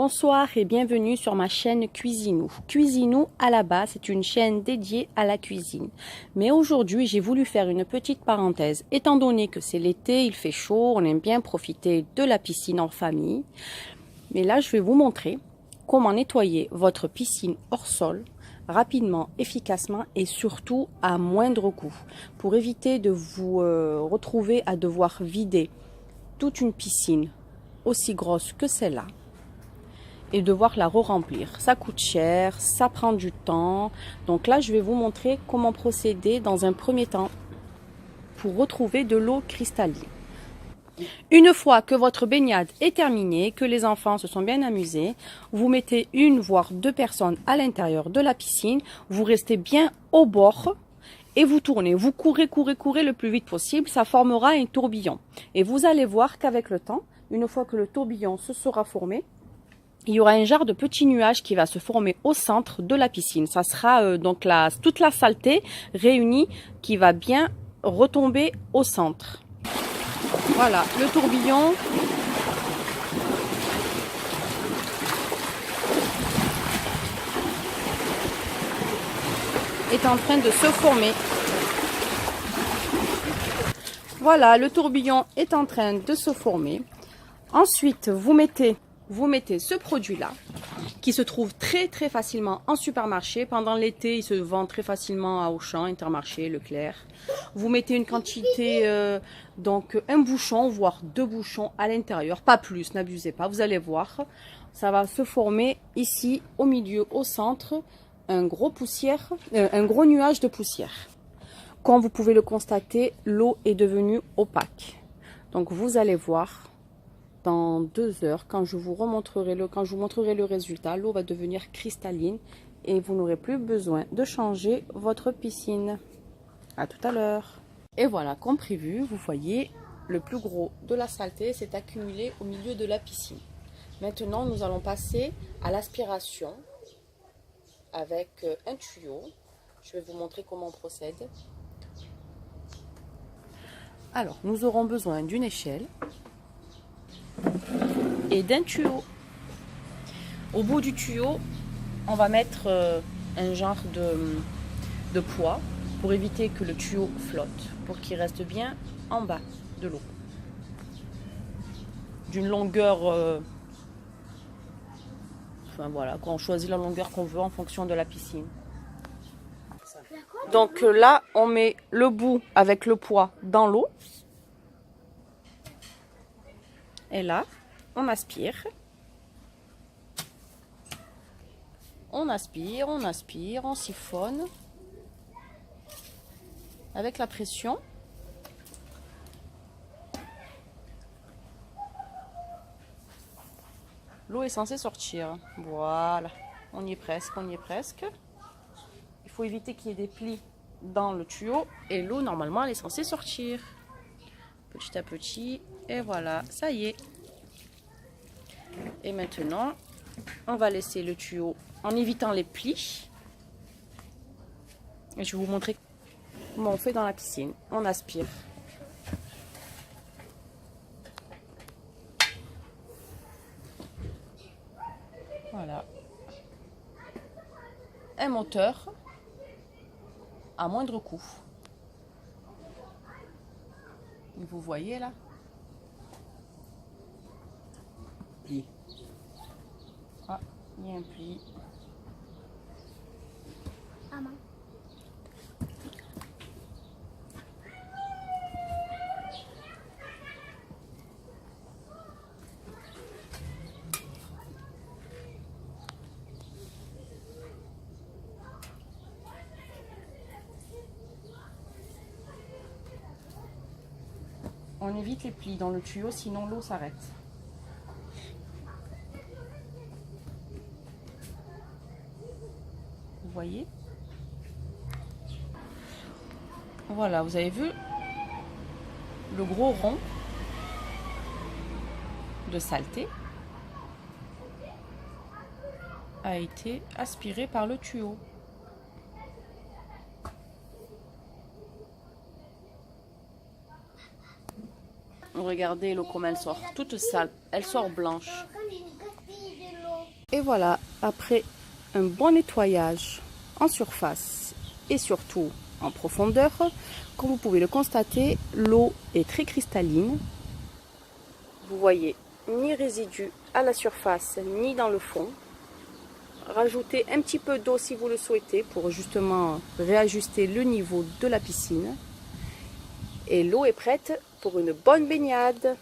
Bonsoir et bienvenue sur ma chaîne Cuisinou. Cuisinou, à la base, c'est une chaîne dédiée à la cuisine. Mais aujourd'hui, j'ai voulu faire une petite parenthèse. Étant donné que c'est l'été, il fait chaud, on aime bien profiter de la piscine en famille. Mais là, je vais vous montrer comment nettoyer votre piscine hors sol rapidement, efficacement et surtout à moindre coût. Pour éviter de vous retrouver à devoir vider toute une piscine aussi grosse que celle-là et devoir la re-remplir. Ça coûte cher, ça prend du temps. Donc là, je vais vous montrer comment procéder dans un premier temps pour retrouver de l'eau cristalline. Une fois que votre baignade est terminée, que les enfants se sont bien amusés, vous mettez une voire deux personnes à l'intérieur de la piscine, vous restez bien au bord et vous tournez. Vous courez le plus vite possible, ça formera un tourbillon. Et vous allez voir qu'avec le temps, une fois que le tourbillon se sera formé, il y aura un genre de petits nuages qui va se former au centre de la piscine. Ça sera donc toute la saleté réunie qui va bien retomber au centre. Voilà, le tourbillon est en train de se former. Voilà, le tourbillon est en train de se former. Ensuite, vous mettez ce produit-là qui se trouve très facilement en supermarché. Pendant l'été, il se vend très facilement à Auchan, Intermarché, Leclerc. Vous mettez une quantité, donc un bouchon, voire deux bouchons à l'intérieur, pas plus, n'abusez pas, vous allez voir. Ça va se former ici, au milieu, au centre, un gros nuage de poussière. Comme vous pouvez le constater, l'eau est devenue opaque. Donc vous allez voir. Dans 2 heures, quand je vous montrerai le résultat, l'eau va devenir cristalline et vous n'aurez plus besoin de changer votre piscine. À tout à l'heure. Et voilà, comme prévu, vous voyez, le plus gros de la saleté s'est accumulé au milieu de la piscine. Maintenant, nous allons passer à l'aspiration avec un tuyau. Je vais vous montrer comment on procède. Alors, nous aurons besoin d'une échelle et d'un tuyau. Au bout du tuyau, on va mettre un genre de poids pour éviter que le tuyau flotte, pour qu'il reste bien en bas de l'eau. D'une longueur, enfin voilà, quand on choisit la longueur qu'on veut en fonction de la piscine. Donc là, on met le bout avec le poids dans l'eau. Et là, on aspire. On aspire, on siphonne. Avec la pression. L'eau est censée sortir. Voilà. On y est presque. Il faut éviter qu'il y ait des plis dans le tuyau. Et l'eau, normalement, elle est censée sortir. Petit à petit. Et voilà, ça y est. Et maintenant, on va laisser le tuyau en évitant les plis. Et je vais vous montrer comment on fait dans la piscine. On aspire. Voilà. Un moteur à moindre coût. Vous voyez là? Pli. Ah, il y a un pli. Maman. On évite les plis dans le tuyau, sinon l'eau s'arrête. Vous voyez? Voilà, vous avez vu le gros rond de saleté a été aspiré par le tuyau. Regardez l'eau comme elle sort, toute sale, elle sort blanche. Et voilà, après un bon nettoyage en surface et surtout en profondeur, comme vous pouvez le constater, l'eau est très cristalline. Vous voyez, ni résidus à la surface ni dans le fond. Rajoutez un petit peu d'eau si vous le souhaitez pour justement réajuster le niveau de la piscine. Et l'eau est prête pour une bonne baignade.